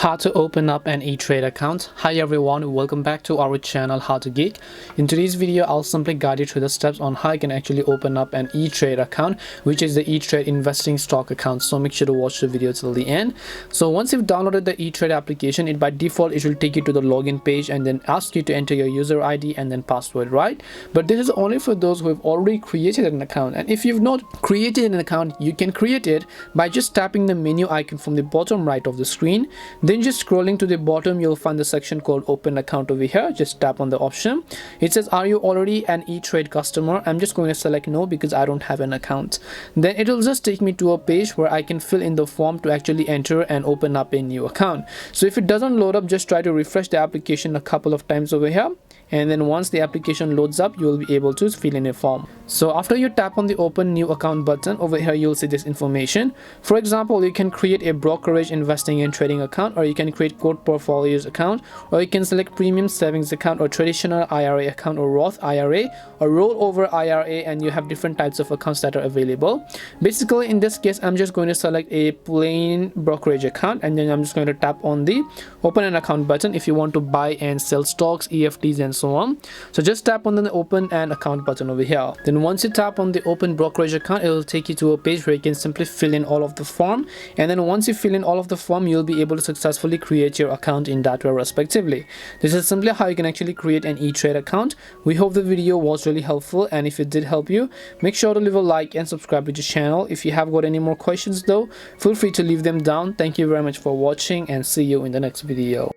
How to open up an Etrade account. Hi everyone, welcome back to our channel How to Geek. In today's video, I'll simply guide you through the steps on how you can actually open up an Etrade account, which is the Etrade investing stock account. So make sure to watch the video till the end. So once you've downloaded the Etrade application, by default it will take you to the login page and then ask you to enter your user ID and then password, right? But this is only for those who have already created an account. And if you've not created an account, you can create it by just tapping the menu icon from the bottom right of the screen. Then just scrolling to the bottom, you'll find the section called open account over here. Just tap on the option. It says, are you already an Etrade customer? I'm just going to select no because I don't have an account. Then it will just take me to a page where I can fill in the form to actually enter and open up a new account. So if it doesn't load up, just try to refresh the application a couple of times over here. And then once the application loads up, you will be able to fill in a form. So after you tap on the open new account button over here, you'll see this information. For example, you can create a brokerage investing and trading account, or you can create core portfolios account, or you can select premium savings account or traditional IRA account or Roth IRA or rollover IRA, and you have different types of accounts that are available. Basically in this case, I'm just going to select a plain brokerage account, and then I'm just going to tap on the open an account button if you want to buy and sell stocks, EFTs and so on. So just tap on the open an account button over here. Then once you tap on the open brokerage account, it will take you to a page where you can simply fill in all of the form. And then once you fill in all of the form, you'll be able to successfully create your account in that way respectively. This is simply how you can actually create an Etrade account. We hope the video was really helpful, and if it did help you, make sure to leave a like and subscribe to the channel. If you have got any more questions though, feel free to leave them down. Thank you very much for watching, and see you in the next video.